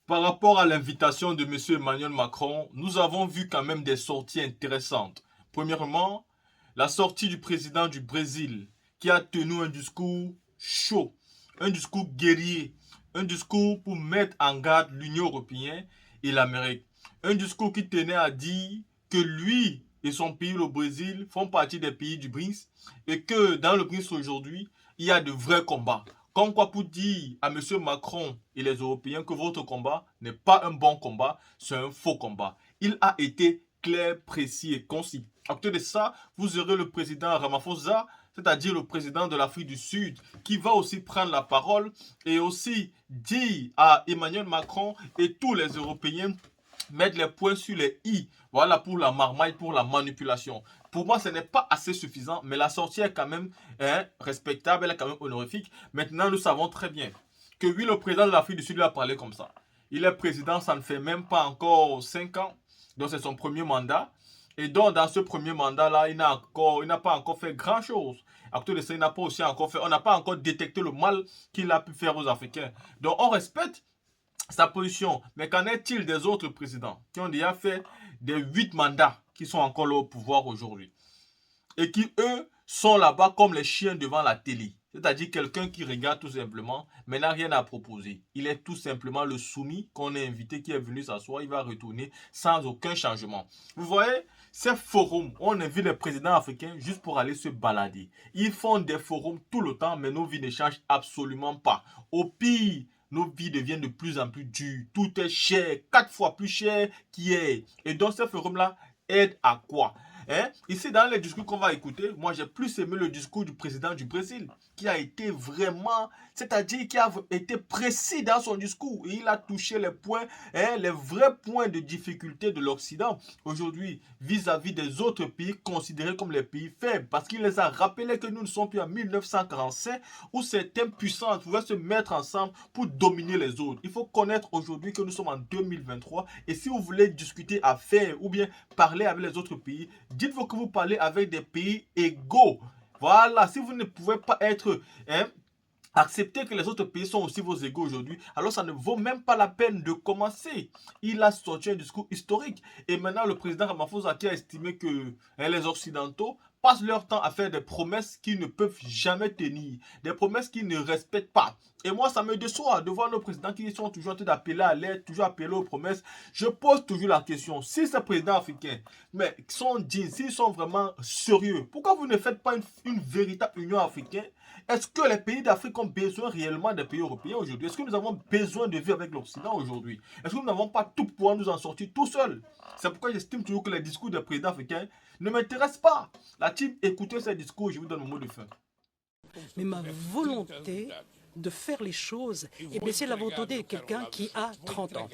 Par rapport à l'invitation de M. Emmanuel Macron, nous avons vu quand même des sorties intéressantes. Premièrement, la sortie du président du Brésil qui a tenu un discours chaud, un discours guerrier, un discours pour mettre en garde l'Union européenne et l'Amérique. Un discours qui tenait à dire que lui et son pays, le Brésil, font partie des pays du BRICS et que dans le BRICS aujourd'hui, il y a de vrais combats. Comme quoi pour dire à M. Macron et les Européens que votre combat n'est pas un bon combat, c'est un faux combat. Il a été clair, précis et concis. À côté de ça, vous aurez le président Ramaphosa, c'est-à-dire le président de l'Afrique du Sud, qui va aussi prendre la parole et aussi dire à Emmanuel Macron et tous les Européens mettre les points sur les i. Voilà pour la marmaille, pour la manipulation. Pour moi, ce n'est pas assez suffisant, mais la sortie est quand même respectable, elle est quand même honorifique. Maintenant, nous savons très bien que oui, le président de l'Afrique du Sud lui a parlé comme ça. Il est président, ça ne fait même pas encore 5 ans. Donc, c'est son premier mandat. Et donc, dans ce premier mandat-là, il n'a pas encore fait grand-chose. À côté de ça, il n'a pas aussi encore fait, on n'a pas encore détecté le mal qu'il a pu faire aux Africains. Donc, on respecte sa position. Mais qu'en est-il des autres présidents qui ont déjà fait des 8 mandats qui sont encore là au pouvoir aujourd'hui et qui, eux, sont là-bas comme les chiens devant la télé? C'est-à-dire quelqu'un qui regarde tout simplement, mais n'a rien à proposer. Il est tout simplement le soumis qu'on a invité, qui est venu s'asseoir, il va retourner sans aucun changement. Vous voyez, ces forums, on invite les présidents africains juste pour aller se balader. Ils font des forums tout le temps, mais nos vies ne changent absolument pas. Au pire, nos vies deviennent de plus en plus dures. Tout est cher, 4 fois plus cher qu'hier. Et donc ces forums-là aident à quoi? Ici, dans les discours qu'on va écouter, moi j'ai plus aimé le discours du président du Brésil, qui a été vraiment, c'est-à-dire qui a été précis dans son discours. Et il a touché les points, les vrais points de difficulté de l'Occident aujourd'hui vis-à-vis des autres pays considérés comme les pays faibles. Parce qu'il les a rappelé que nous ne sommes plus en 1945 où certaines puissances pouvaient se mettre ensemble pour dominer les autres. Il faut connaître aujourd'hui que nous sommes en 2023 et si vous voulez discuter affaires ou bien parler avec les autres pays, dites-vous que vous parlez avec des pays égaux. Voilà, si vous ne pouvez pas être accepter que les autres pays sont aussi vos égaux aujourd'hui, alors ça ne vaut même pas la peine de commencer. Il a sorti un discours historique. Et maintenant, le président Ramaphosa qui a estimé que les Occidentaux passent leur temps à faire des promesses qu'ils ne peuvent jamais tenir, des promesses qu'ils ne respectent pas. Et moi, ça me déçoit de voir nos présidents qui sont toujours en train d'appeler à l'aide, toujours appeler aux promesses. Je pose toujours la question, si ces présidents africains sont dignes, s'ils sont vraiment sérieux, pourquoi vous ne faites pas une véritable union africaine? Est-ce que les pays d'Afrique ont besoin réellement des pays européens aujourd'hui? Est-ce que nous avons besoin de vivre avec l'Occident aujourd'hui? Est-ce que nous n'avons pas tout pouvoir nous en sortir tout seuls? C'est pourquoi j'estime toujours que les discours des présidents africains ne m'intéressent pas. La team, écoutez ces discours, je vous donne mon mot de fin. Mais ma volonté de faire les choses, eh bien, c'est la volonté de quelqu'un qui a 30 ans.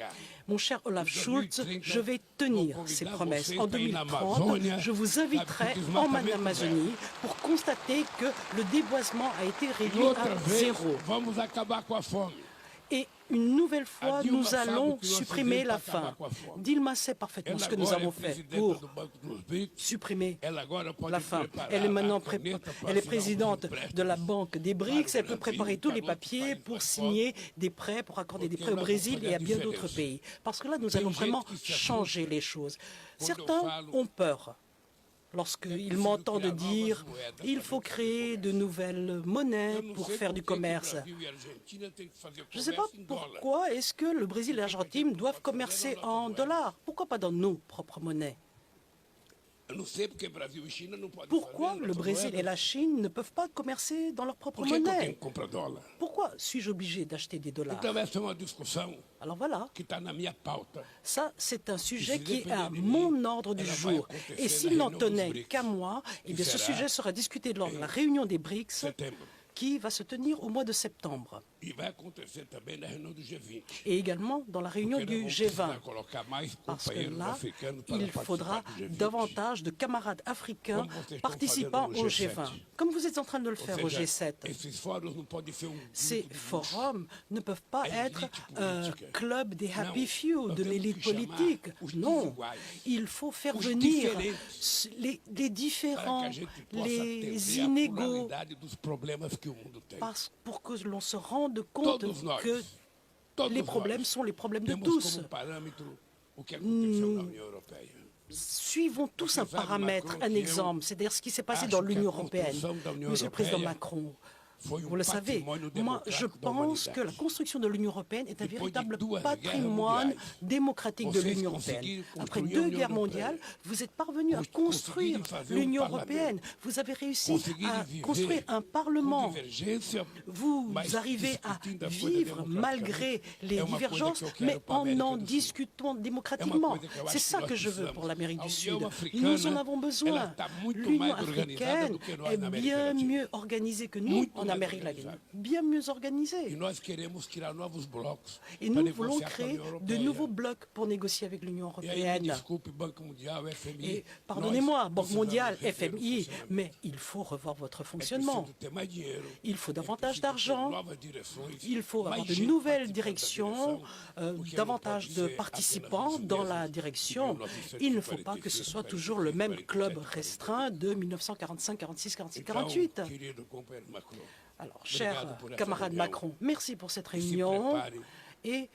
Mon cher Olaf Scholz, je vais tenir ces promesses. En 2030, je vous inviterai en Amazonie pour constater que le déboisement a été réduit à 0. Et une nouvelle fois, nous allons supprimer la faim. Dilma sait parfaitement ce que nous avons fait pour supprimer la faim. Elle est maintenant elle est présidente de la Banque des BRICS. Elle peut préparer tous les papiers pour signer des prêts, pour accorder des prêts au Brésil et à bien d'autres pays. Parce que là, nous allons vraiment changer les choses. Certains ont peur lorsqu'ils m'entendent dire il faut créer de nouvelles monnaies pour faire du commerce. Je ne sais pas pourquoi est-ce que le Brésil et l'Argentine doivent commercer en dollars. Pourquoi pas dans nos propres monnaies? Pourquoi le Brésil et la Chine ne peuvent pas commercer dans leur propre monnaie? Pourquoi suis-je obligé d'acheter des dollars? Alors voilà, ça c'est un sujet qui est à mon ordre du jour. Et s'il n'en tenait qu'à moi, eh bien, ce sujet sera discuté lors de la réunion des BRICS qui va se tenir au mois de septembre. Et également dans la réunion du G20. Parce que là, il faudra davantage de camarades africains participant au G20. Comme vous êtes en train de le faire au G7. Ces forums ne peuvent pas être un club des happy few, de l'élite politique. Non, il faut faire venir les différents, les inégaux, pour que l'on se rende compte que les problèmes sont les problèmes de tous. Nous suivons tous un paramètre, un exemple, c'est-à-dire ce qui s'est passé dans l'Union européenne. Monsieur le Président Macron, vous le savez, moi je pense que la construction de l'Union européenne est un véritable patrimoine démocratique de l'Union européenne. Après 2 guerres mondiales, vous êtes parvenu à construire l'Union européenne. Vous avez réussi à construire un Parlement. Vous arrivez à vivre malgré les divergences, mais en discutant démocratiquement. C'est ça que je veux pour l'Amérique du Sud. Nous en avons besoin. L'Union africaine est bien mieux organisée que nous en Amérique latine, bien mieux organisée. Et nous voulons créer de nouveaux blocs pour négocier avec l'Union européenne. Et pardonnez-moi, Banque mondiale, FMI, mais il faut revoir votre fonctionnement. Il faut davantage d'argent, il faut avoir de nouvelles directions, davantage de participants dans la direction. Il ne faut pas que ce soit toujours le même club restreint de 1945, 46, 47, 48. Alors, cher camarade Macron, merci pour cette réunion et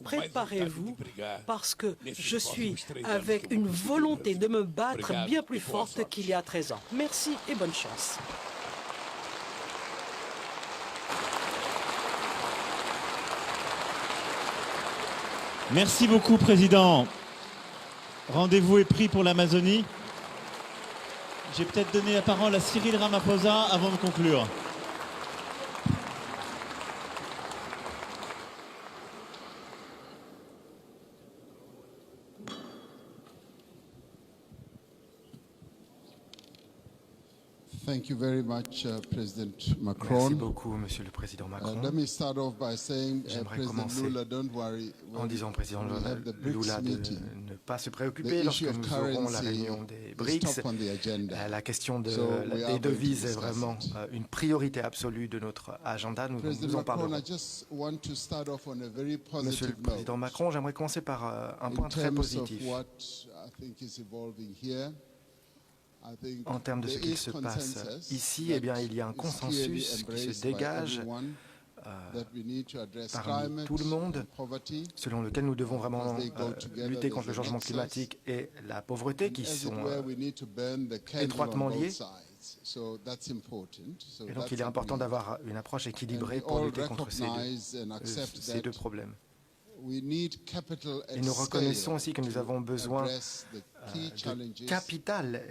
préparez-vous parce que je suis avec une volonté de me battre bien plus forte qu'il y a 13 ans. Merci et bonne chance. Merci beaucoup, Président. Rendez-vous est pris pour l'Amazonie. J'ai peut-être donné la parole à Cyril Ramaphosa avant de conclure. Thank you very much, President Macron. Merci beaucoup, Monsieur le Président Macron. Let me start off by saying, J'aimerais President commencer Lula, don't worry. en disant au Président Lula de ne pas se préoccuper The lorsque issue of nous aurons la currency réunion des is BRICS. top on the agenda. La question So we are des going to devises est discuss vraiment it. une priorité absolue de notre agenda. Nous President en Macron, parlerons. I just want to start off on a very Monsieur le positive Président note. Macron, j'aimerais commencer par un point In très terms of positif. what I think is evolving here, I think En termes de ce there qui is se passe consensus ici, eh bien, il y a un that is clearly consensus qui embraced se by dégage everyone that we need to address parmi climate tout le monde, and poverty. selon lequel nous devons vraiment As they go together, lutter contre le there's a changement nexus. climatique et la pauvreté qui As it sont were, we need to burn the candle étroitement on both liés. sides. So that's important. So Et donc that's il est important agreed. d'avoir une approche équilibrée And we pour all lutter contre recognize and accept ces deux that problèmes. we need capital at Et nous reconnaissons scale aussi que nous to avons besoin address the key de challenges capital,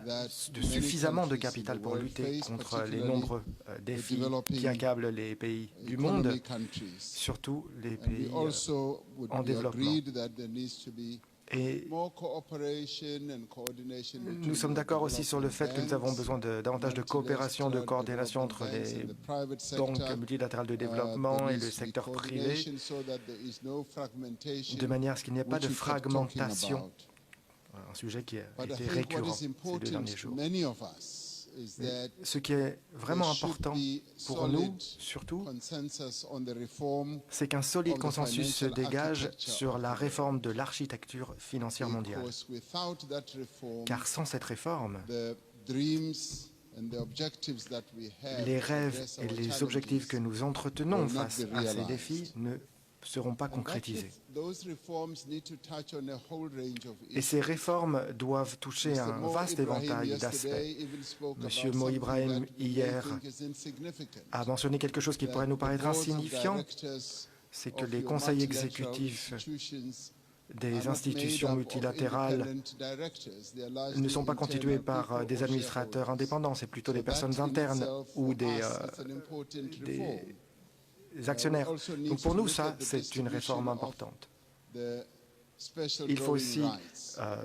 that de many suffisamment de countries capital in the pour world lutter face, contre les particularly nombreux défis developing qui accablent les pays du monde, economy countries. surtout les And we pays also would en be développement. agreed that there needs to be Et more cooperation and coordination between nous sommes d'accord aussi sur le fait que nous avons banks, besoin davantage de coopération, de coordination entre les banques multilatérales de développement et le secteur privé, de manière à ce qu'il n'y ait pas de fragmentation, un sujet qui a été récurrent ces 2 derniers jours. Mais ce qui est vraiment important pour nous, surtout, c'est qu'un solide consensus se dégage sur la réforme de l'architecture financière mondiale. Car sans cette réforme, les rêves et les objectifs que nous entretenons face à ces défis ne seront pas concrétisés. Et ces réformes doivent toucher un vaste éventail d'aspects. Monsieur Mo Ibrahim, hier, a mentionné quelque chose qui pourrait nous paraître insignifiant, c'est que les conseils exécutifs des institutions multilatérales ne sont pas constitués par des administrateurs indépendants, c'est plutôt des personnes internes ou des actionnaires. Donc pour nous, ça, c'est une réforme importante. Il faut aussi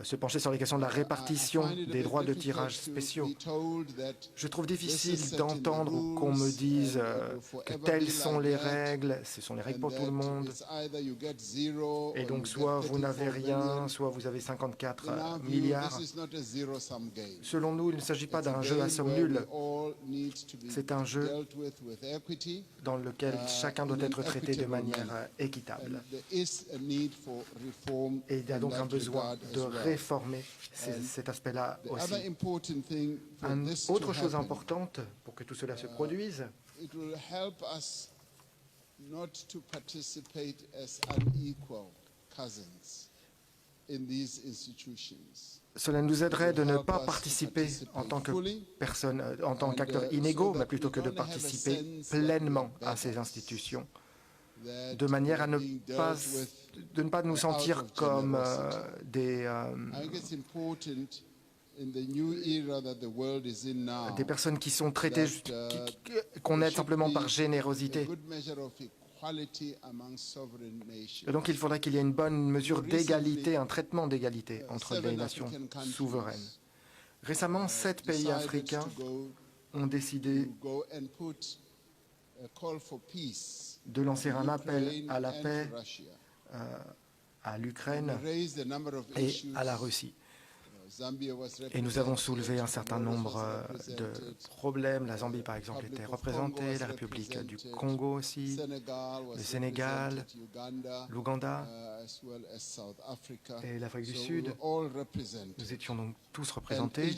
se pencher sur les questions de la répartition des droits de tirage spéciaux. Je trouve difficile d'entendre qu'on me dise que telles sont les règles, ce sont les règles pour tout le monde, et donc soit vous n'avez rien, soit vous avez 54 milliards. Selon nous, il ne s'agit pas d'un jeu à somme nulle, c'est un jeu dans lequel chacun doit être traité de manière équitable. Et il y a donc un besoin de réformer cet aspect-là aussi. Autre chose importante pour que tout cela se produise, not to participate as unequal cousins in these institutions. Cela nous aiderait de ne pas participer en tant que personne, en tant qu'acteurs inégaux, mais plutôt que de participer pleinement à ces institutions, de manière à ne pas nous sentir comme des personnes qui sont traitées, qu'on aide simplement par générosité. Et donc il faudrait qu'il y ait une bonne mesure d'égalité, un traitement d'égalité entre les nations souveraines. Récemment, 7 pays africains ont décidé de lancer un appel à la paix à l'Ukraine et à la Russie. Et nous avons soulevé un certain nombre de problèmes. La Zambie, par exemple, était représentée, la République du Congo aussi, le Sénégal, l'Ouganda et l'Afrique du Sud. Nous étions donc tous représentés,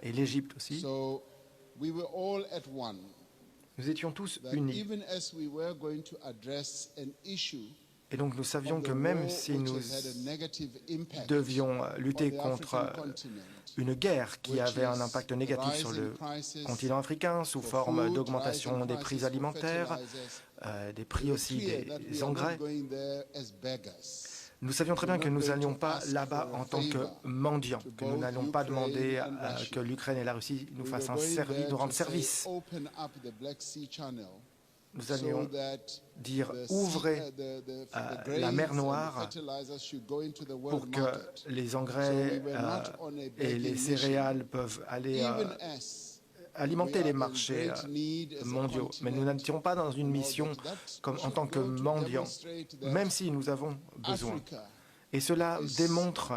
et l'Égypte aussi. Nous étions tous unis. Et donc nous savions que même si nous devions lutter contre une guerre qui avait un impact négatif sur le continent africain sous forme d'augmentation des prix alimentaires, des prix aussi des engrais, nous savions très bien que nous n'allions pas là-bas en tant que mendiants, que nous n'allions pas demander que l'Ukraine et la Russie nous fassent nous rendent service. Nous allions dire ouvrez la mer Noire pour que les engrais et les céréales peuvent aller alimenter les marchés mondiaux. Mais nous n'étions pas dans une mission en tant que mendiants, même si nous avons besoin. Et cela démontre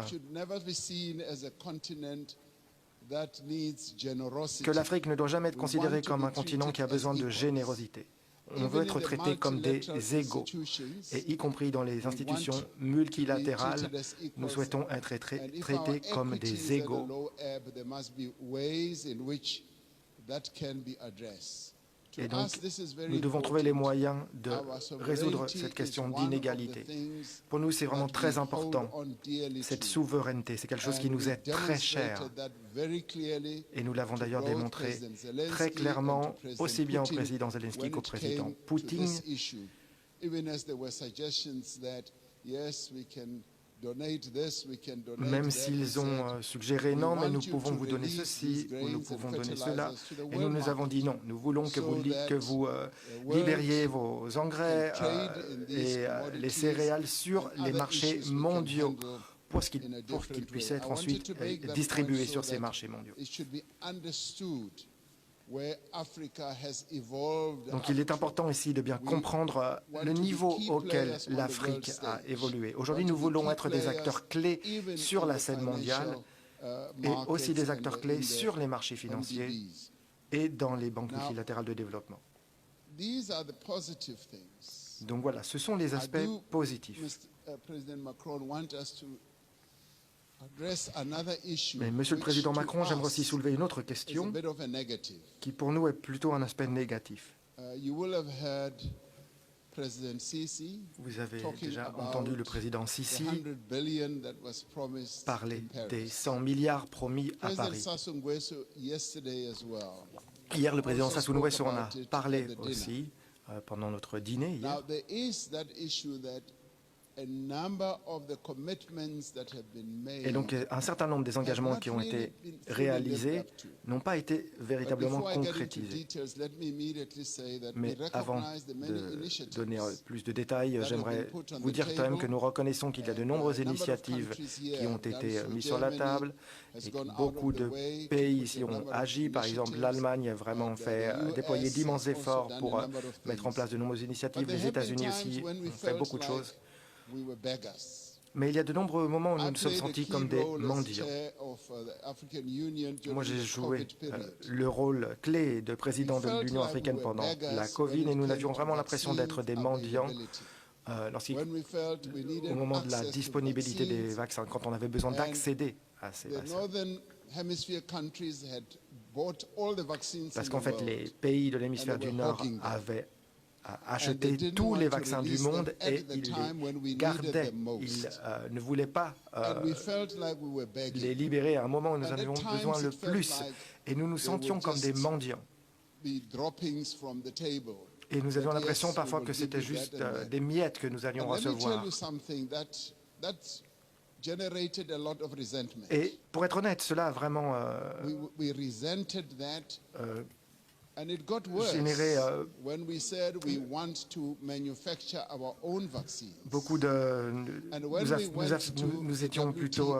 que l'Afrique ne doit jamais être considérée comme un continent qui a besoin de générosité. On veut être traité comme des égaux, et y compris dans les institutions multilatérales, nous souhaitons être traités comme des égaux. Et donc, nous devons trouver les moyens de résoudre cette question d'inégalité. Pour nous, c'est vraiment très important, cette souveraineté. C'est quelque chose qui nous est très cher. Et nous l'avons d'ailleurs démontré très clairement, aussi bien au président Zelensky qu'au président Poutine. Même s'ils ont suggéré non, mais nous pouvons vous donner ceci, ou nous pouvons donner cela. Et nous nous avons dit non, nous voulons que vous libériez vos engrais et les céréales sur les marchés mondiaux pour qu'ils puissent être ensuite distribués sur ces marchés mondiaux. Donc il est important ici de bien comprendre le niveau auquel l'Afrique a évolué. Aujourd'hui, nous voulons être des acteurs clés sur la scène mondiale et aussi des acteurs clés sur les marchés financiers et dans les banques multilatérales de développement. Donc voilà, ce sont les aspects positifs. Mais Monsieur le Président Macron, j'aimerais aussi soulever une autre question qui pour nous est plutôt un aspect négatif. Vous avez déjà entendu le président Sisi parler des 100 milliards promis à Paris. Hier, le président Sassou Nguesso en a parlé aussi pendant notre dîner hier. Et donc, un certain nombre des engagements qui ont été réalisés n'ont pas été véritablement concrétisés. Mais avant de donner plus de détails, j'aimerais vous dire quand même que nous reconnaissons qu'il y a de nombreuses initiatives qui ont été mises sur la table et que beaucoup de pays ici ont agi. Par exemple, l'Allemagne a vraiment fait déployer d'immenses efforts pour mettre en place de nombreuses initiatives. Les États-Unis aussi ont fait beaucoup de choses. Mais il y a de nombreux moments où nous nous sommes sentis comme des mendiants. Moi, j'ai joué le rôle clé de président de l'Union africaine pendant la Covid et nous avions vraiment l'impression d'être des mendiants au moment de la disponibilité des vaccins, quand on avait besoin d'accéder à ces vaccins. Parce qu'en fait, les pays de l'hémisphère du Nord avaient acheté tous les vaccins du monde et il les gardait. Il ne voulait pas les libérer à un moment où nous en avions besoin le plus. Et nous nous sentions comme des mendiants. Et nous avions l'impression parfois que c'était juste des miettes que nous allions recevoir. Et pour être honnête, cela a vraiment généré beaucoup de... Nous étions plutôt...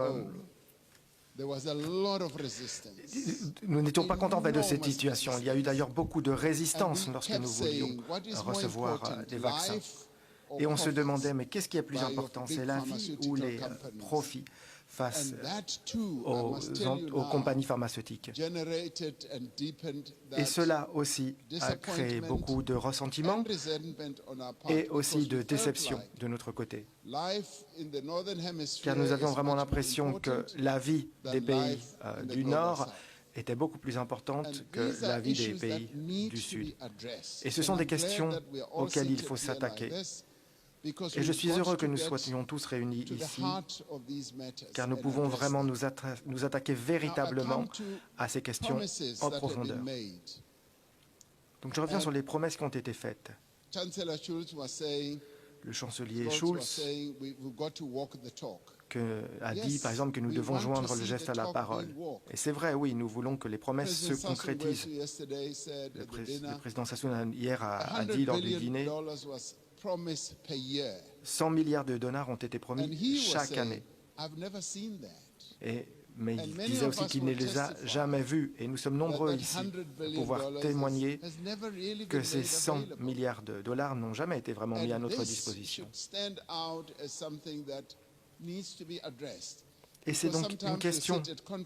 Nous n'étions pas contents de cette situation. Il y a eu d'ailleurs beaucoup de résistance lorsque nous voulions recevoir des vaccins. Et on se demandait, mais qu'est-ce qui est plus important? C'est la vie ou les profits face aux compagnies pharmaceutiques? Et cela aussi a créé beaucoup de ressentiment et aussi de déception de notre côté. Car nous avions vraiment l'impression que la vie des pays du Nord était beaucoup plus importante que la vie des pays du Sud. Et ce sont des questions auxquelles il faut s'attaquer. Et je suis heureux que nous soyons tous réunis ici, car nous pouvons vraiment nous attaquer véritablement à ces questions en profondeur. Donc je reviens sur les promesses qui ont été faites. Le chancelier Schulz a dit, par exemple, que nous devons joindre le geste à la parole. Et c'est vrai, oui, nous voulons que les promesses se concrétisent. Le président Sassoon hier a dit lors du dîner, 100 milliards de dollars ont été promis chaque année. Mais il disait aussi qu'il ne les a jamais vus. Et nous sommes nombreux ici à pouvoir témoigner que ces 100 milliards de dollars n'ont jamais été vraiment mis à notre disposition. Et c'est donc une question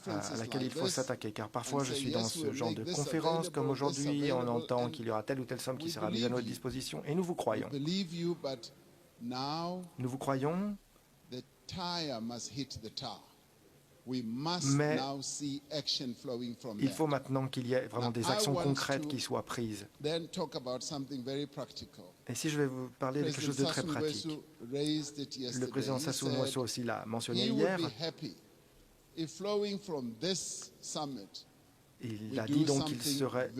à laquelle il faut s'attaquer, car parfois je suis dans ce genre de conférence comme aujourd'hui, on entend qu'il y aura telle ou telle somme qui sera mise à notre disposition, et nous vous croyons. Nous vous croyons, mais il faut maintenant qu'il y ait vraiment des actions concrètes qui soient prises. Et si je vais vous parler de quelque chose de très pratique, le président Sassou Nguesso aussi l'a mentionné hier, il a dit donc qu'il serait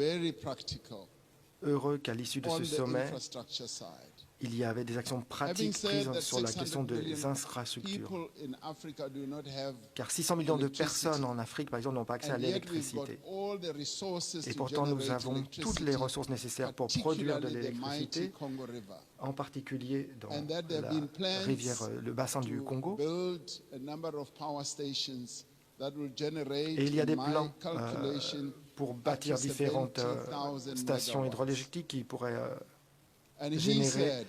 heureux qu'à l'issue de ce sommet, il y avait des actions pratiques prises sur la question des infrastructures. Car 600 millions de personnes en Afrique, par exemple, n'ont pas accès à l'électricité. Et pourtant, nous avons toutes les ressources nécessaires pour produire de l'électricité, en particulier dans la rivière, le bassin du Congo. Et il y a des plans pour bâtir différentes stations hydroélectriques qui pourraient générer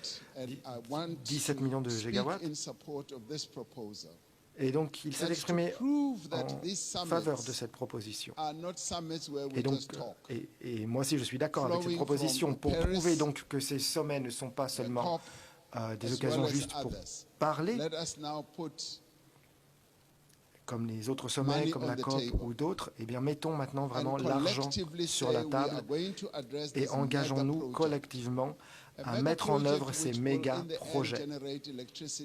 17 millions de gigawatts. Et donc, il s'est exprimé en faveur de cette proposition. Et donc, et moi aussi, je suis d'accord avec cette proposition pour prouver donc que ces sommets ne sont pas seulement des occasions juste pour parler, comme les autres sommets, comme la COP ou d'autres. Eh bien, mettons maintenant vraiment l'argent sur la table et engageons-nous collectivement à mettre en œuvre ces méga-projets.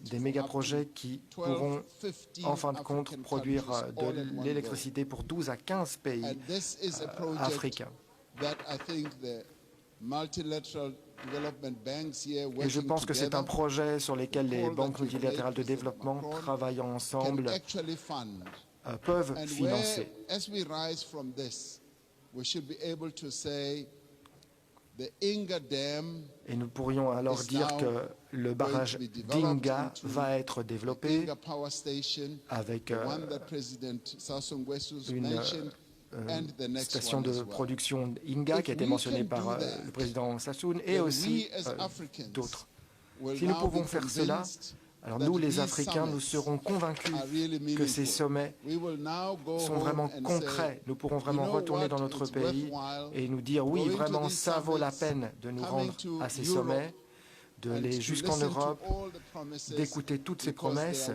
Des méga-projets qui pourront, en fin de compte, produire de l'électricité pour 12 à 15 pays africains. Et je pense que c'est un projet sur lequel les banques multilatérales de développement, travaillant ensemble, peuvent financer. Et nous pourrions alors dire que le barrage d'Inga va être développé avec une station de production Inga qui a été mentionnée par le président Sassoon et aussi d'autres. Si nous pouvons faire cela, alors nous, les Africains, nous serons convaincus que ces sommets sont vraiment concrets. Nous pourrons vraiment retourner dans notre pays et nous dire, oui, vraiment, ça vaut la peine de nous rendre à ces sommets, d'aller jusqu'en Europe, d'écouter toutes ces promesses,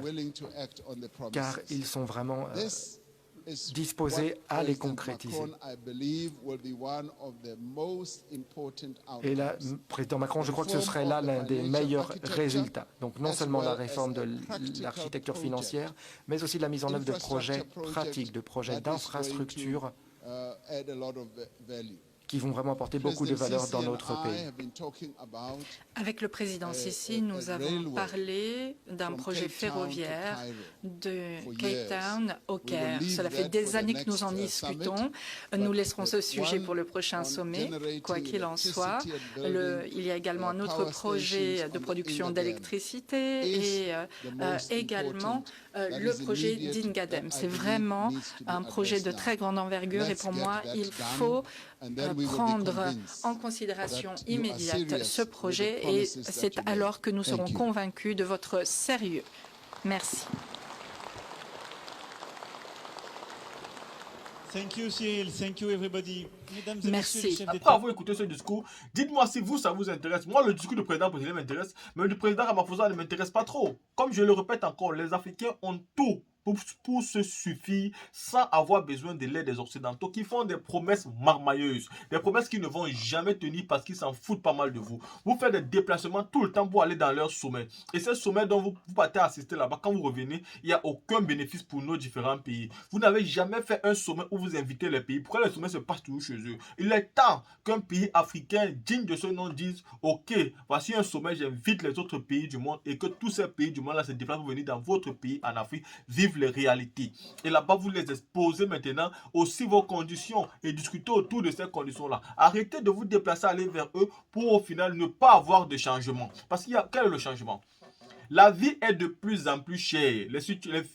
car ils sont vraiment disposés à les concrétiser. Et là, président Macron, je crois que ce serait là l'un des meilleurs résultats. Donc non seulement la réforme de l'architecture financière, mais aussi la mise en œuvre de projets pratiques, de projets d'infrastructures qui vont vraiment apporter beaucoup de valeur dans notre pays. Avec le président Sisi, nous avons parlé d'un projet ferroviaire de Cape Town au Caire. Cela fait des années que nous en discutons. Nous laisserons ce sujet pour le prochain sommet. Quoi qu'il en soit, il y a également un autre projet de production d'électricité et également le projet d'Ingadem. C'est vraiment un projet de très grande envergure et pour moi, il faut prendre en considération immédiate ce projet et c'est alors que nous serons convaincus de votre sérieux. Merci. Thank you, Cyril. Thank you, everybody. Mesdames et Merci. messieurs les chefs Après d'État. avoir écouté ce discours, dites-moi si vous, ça vous intéresse. Moi, le discours du président brésilien m'intéresse, mais le président Ramaphosa ne m'intéresse pas trop. Comme je le répète encore, les Africains ont tout pour se suffire sans avoir besoin de l'aide des Occidentaux qui font des promesses marmailleuses, des promesses qui ne vont jamais tenir parce qu'ils s'en foutent pas mal de vous. Vous faites des déplacements tout le temps pour aller dans leur sommet. Et ces sommets dont vous partez assister là-bas, quand vous revenez, il n'y a aucun bénéfice pour nos différents pays. Vous n'avez jamais fait un sommet où vous invitez les pays. Pourquoi les sommets se passent toujours chez eux? Il est temps qu'un pays africain digne de ce nom dise « Ok, voici un sommet, j'invite les autres pays du monde et que tous ces pays du monde là se déplacent pour venir dans votre pays en Afrique, vivre les réalités. » Et là-bas, vous les exposez maintenant aussi vos conditions et discutez autour de ces conditions-là. Arrêtez de vous déplacer, aller vers eux pour au final ne pas avoir de changement. Parce qu'il y a, quel est le changement? La vie est de plus en plus chère.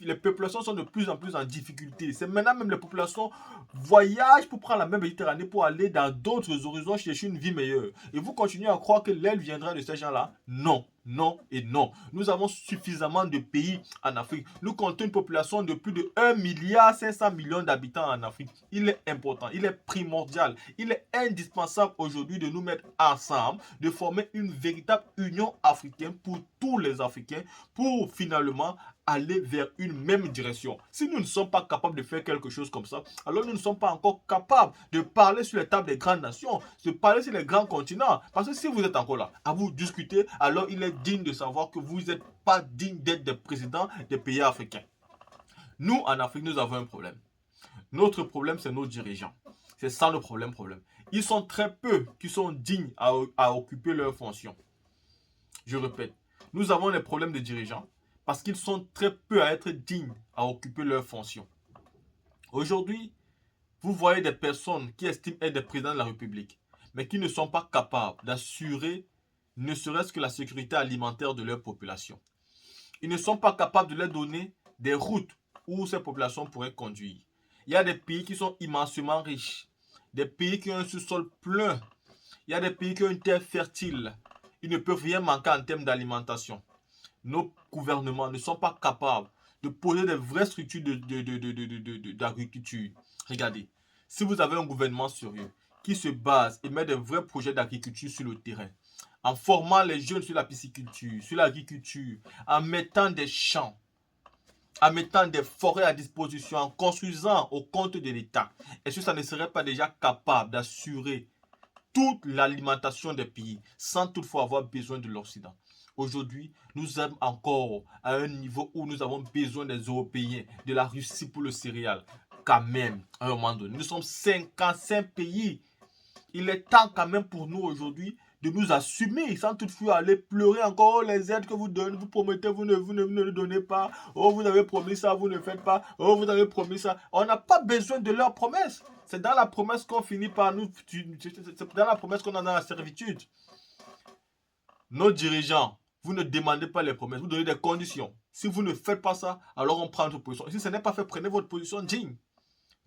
Les populations sont de plus en plus en difficulté. C'est maintenant même les populations voyagent pour prendre la même Méditerranée pour aller dans d'autres horizons chercher une vie meilleure. Et vous continuez à croire que l'aide viendra de ces gens-là? Non. Non et non. Nous avons suffisamment de pays en Afrique. Nous comptons une population de plus de 1,5 milliard d'habitants en Afrique. Il est important, il est primordial, il est indispensable aujourd'hui de nous mettre ensemble, de former une véritable union africaine pour tous les Africains, pour finalement aller vers une même direction. Si nous ne sommes pas capables de faire quelque chose comme ça, alors nous ne sommes pas encore capables de parler sur les tables des grandes nations, de parler sur les grands continents. Parce que si vous êtes encore là, à vous discuter, alors il est digne de savoir que vous n'êtes pas digne d'être des présidents des pays africains. Nous, en Afrique, nous avons un problème. Notre problème, c'est nos dirigeants. C'est ça le problème. Ils sont très peu qui sont dignes à occuper leurs fonctions. Je répète, nous avons des problèmes de dirigeants parce qu'ils sont très peu à être dignes à occuper leurs fonctions. Aujourd'hui, vous voyez des personnes qui estiment être des présidents de la République, mais qui ne sont pas capables d'assurer ne serait-ce que la sécurité alimentaire de leur population. Ils ne sont pas capables de leur donner des routes où ces populations pourraient conduire. Il y a des pays qui sont immensément riches, des pays qui ont un sous-sol plein, il y a des pays qui ont une terre fertile. Ils ne peuvent rien manquer en termes d'alimentation. Nos gouvernements ne sont pas capables de poser des vraies structures d'agriculture. Regardez, si vous avez un gouvernement sérieux qui se base et met des vrais projets d'agriculture sur le terrain, en formant les jeunes sur la pisciculture, sur l'agriculture, en mettant des champs, en mettant des forêts à disposition, en construisant au compte de l'État, est-ce que ça ne serait pas déjà capable d'assurer toute l'alimentation des pays sans toutefois avoir besoin de l'Occident? Aujourd'hui, nous sommes encore à un niveau où nous avons besoin des Européens, de la Russie pour le céréal. Quand même, à un moment donné, nous sommes 55 pays. Il est temps quand même pour nous aujourd'hui de nous assumer sans toutefois aller pleurer encore. Oh, les aides que vous donnez, vous promettez, vous ne le donnez pas. Oh, vous avez promis ça, vous ne faites pas. Oh, vous avez promis ça. On n'a pas besoin de leurs promesses. C'est dans la promesse qu'on finit par nous. C'est dans la promesse qu'on a dans la servitude. Nos dirigeants, vous ne demandez pas les promesses, vous donnez des conditions. Si vous ne faites pas ça, alors on prend votre position. Et si ce n'est pas fait, prenez votre position digne.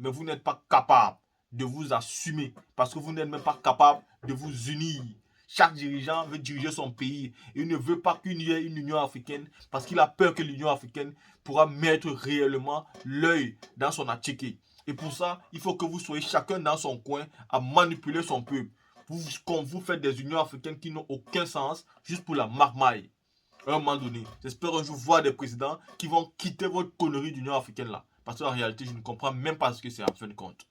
Mais vous n'êtes pas capable de vous assumer parce que vous n'êtes même pas capable de vous unir. Chaque dirigeant veut diriger son pays. Il ne veut pas qu'il y ait une Union africaine parce qu'il a peur que l'Union africaine pourra mettre réellement l'œil dans son attiqué. Et pour ça, il faut que vous soyez chacun dans son coin à manipuler son peuple. Quand vous faites des unions africaines qui n'ont aucun sens, juste pour la marmaille. À un moment donné, j'espère un jour voir des présidents qui vont quitter votre connerie d'union africaine là. Parce qu'en réalité, je ne comprends même pas ce que c'est en fin de compte.